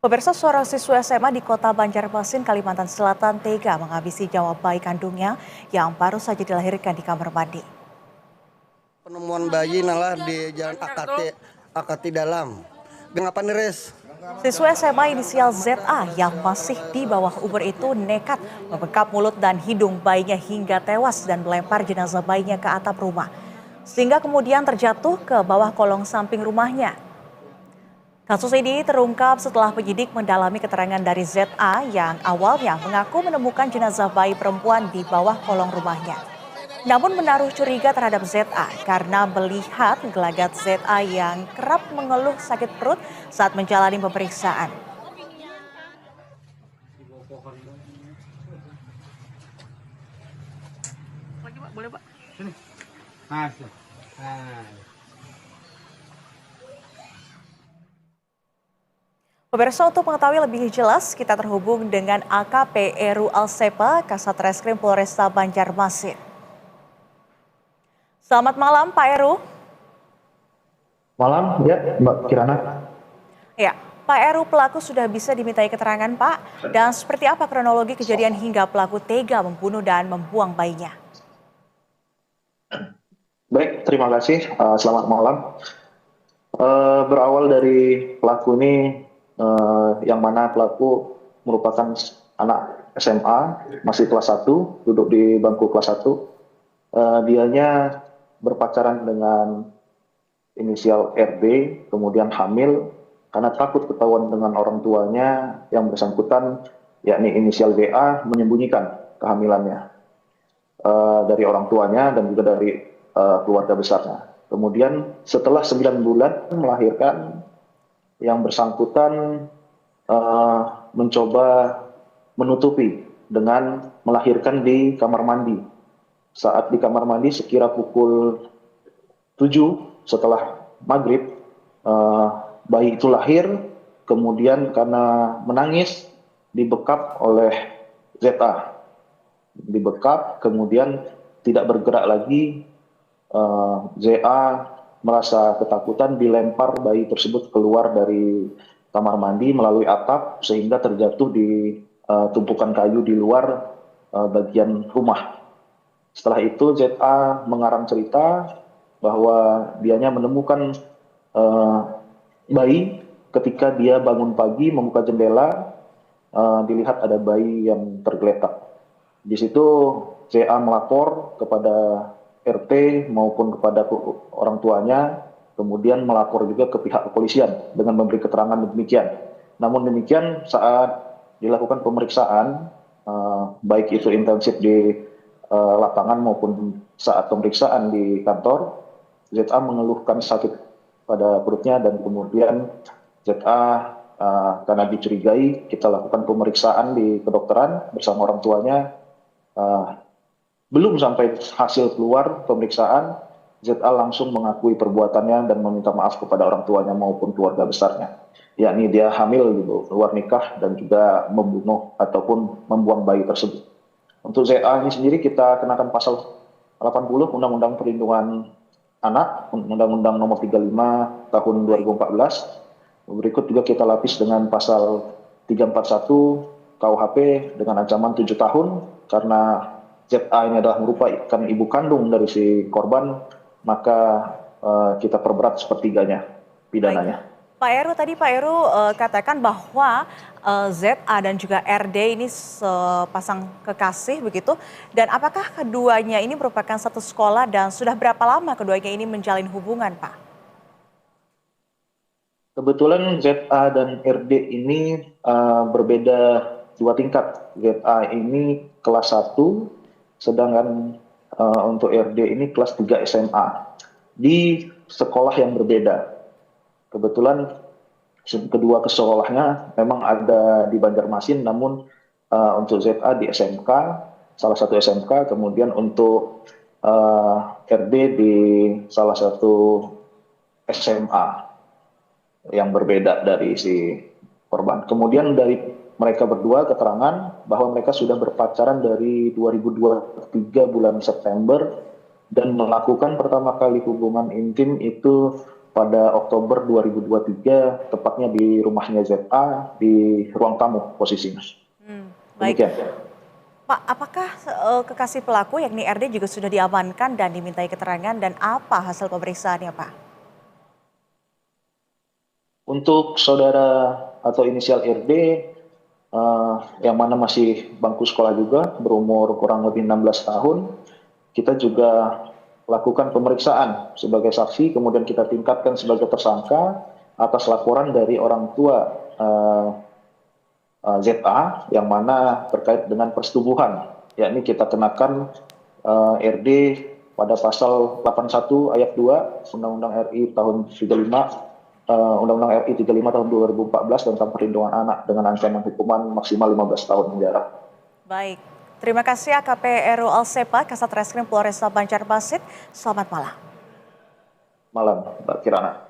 Pemirsa, seorang siswa SMA di kota Banjarmasin, Kalimantan Selatan tega menghabisi nyawa bayi kandungnya yang baru saja dilahirkan di kamar mandi. Penemuan bayi nalah di jalan Akati dalam. Ngapa neres? Siswa SMA inisial ZA yang masih di bawah umur itu nekat membekap mulut dan hidung bayinya hingga tewas dan melempar jenazah bayinya ke atap rumah. Sehingga kemudian terjatuh ke bawah kolong samping rumahnya. Kasus ini terungkap setelah penyidik mendalami keterangan dari ZA yang awalnya mengaku menemukan jenazah bayi perempuan di bawah kolong rumahnya. Namun menaruh curiga terhadap ZA karena melihat gelagat ZA yang kerap mengeluh sakit perut saat menjalani pemeriksaan. Boleh, Pak? Sini. Pemirsa, untuk mengetahui lebih jelas, kita terhubung dengan AKP Eru Alsepa, Kasat Reskrim Polresta Banjarmasin. Selamat malam, Pak Eru. Malam, ya, Mbak Kirana. Ya, Pak Eru, pelaku sudah bisa dimintai keterangan, Pak. Dan seperti apa kronologi kejadian hingga pelaku tega membunuh dan membuang bayinya? Baik, terima kasih. Selamat malam. Berawal dari pelaku ini, yang mana pelaku merupakan anak SMA, masih kelas 1, duduk di bangku kelas 1. Dianya berpacaran dengan inisial RD, kemudian hamil, karena takut ketahuan dengan orang tuanya yang bersangkutan, yakni inisial WA, menyembunyikan kehamilannya dari orang tuanya dan juga dari keluarga besarnya. Kemudian setelah 9 bulan melahirkan, yang bersangkutan mencoba menutupi dengan melahirkan di kamar mandi. Saat di kamar mandi sekira pukul 7 setelah maghrib, bayi itu lahir, kemudian karena menangis dibekap oleh ZA. Dibekap, kemudian tidak bergerak lagi. ZA merasa ketakutan, dilempar bayi tersebut keluar dari kamar mandi melalui atap sehingga terjatuh di tumpukan kayu di luar bagian rumah. Setelah itu ZA mengarang cerita bahwa dianya menemukan bayi ketika dia bangun pagi membuka jendela, dilihat ada bayi yang tergeletak. Di situ ZA melapor kepada RT maupun kepada orang tuanya, kemudian melapor juga ke pihak kepolisian dengan memberi keterangan demikian. Namun demikian saat dilakukan pemeriksaan, baik itu intensif di lapangan maupun saat pemeriksaan di kantor, ZA mengeluhkan sakit pada perutnya dan kemudian ZA karena dicurigai, kita lakukan pemeriksaan di kedokteran bersama orang tuanya. Belum sampai hasil keluar pemeriksaan, ZA langsung mengakui perbuatannya dan meminta maaf kepada orang tuanya maupun keluarga besarnya. Yakni dia hamil gitu, luar nikah dan juga membunuh ataupun membuang bayi tersebut. Untuk ZA ini sendiri kita kenakan pasal 80 Undang-Undang Perlindungan Anak, Undang-Undang Nomor 35 Tahun 2014. Berikut juga kita lapis dengan pasal 341 KUHP dengan ancaman 7 tahun karena ZA ini adalah merupakan ibu kandung dari si korban, maka kita perberat sepertiganya pidananya. Pak Eru, tadi Pak Eru katakan bahwa ZA dan juga RD ini sepasang kekasih begitu. Dan apakah keduanya ini merupakan satu sekolah dan sudah berapa lama keduanya ini menjalin hubungan, Pak? Kebetulan ZA dan RD ini berbeda 2 tingkat. ZA ini kelas 1, sedangkan untuk RD ini kelas 3 SMA. Di sekolah yang berbeda. Kebetulan kedua sekolahnya memang ada di Banjarmasin, namun untuk ZA di SMK, salah satu SMK, kemudian untuk RD di salah satu SMA yang berbeda dari si korban. Kemudian dari mereka berdua keterangan bahwa mereka sudah berpacaran dari 2023 bulan September dan melakukan pertama kali hubungan intim itu pada Oktober 2023, tepatnya di rumahnya ZA di ruang tamu posisinya. Baik, Demikian. Pak, apakah kekasih pelaku yakni RD juga sudah diamankan dan dimintai keterangan dan apa hasil pemeriksaannya, Pak? Untuk saudara atau inisial RD, yang mana masih bangku sekolah juga, berumur kurang lebih 16 tahun, kita juga lakukan pemeriksaan sebagai saksi, kemudian kita tingkatkan sebagai tersangka atas laporan dari orang tua ZA yang mana terkait dengan persetubuhan, yakni kita kenakan RD pada pasal 81 ayat 2 Undang-Undang RI tahun 35, Undang-Undang RI 35 tahun 2014 tentang perlindungan anak dengan ancaman hukuman maksimal 15 tahun penjara. Baik, terima kasih AKP Eru Alsepa, Kasat Reskrim Polresta Banjarmasin. Selamat malam. Malam, Mbak Kirana.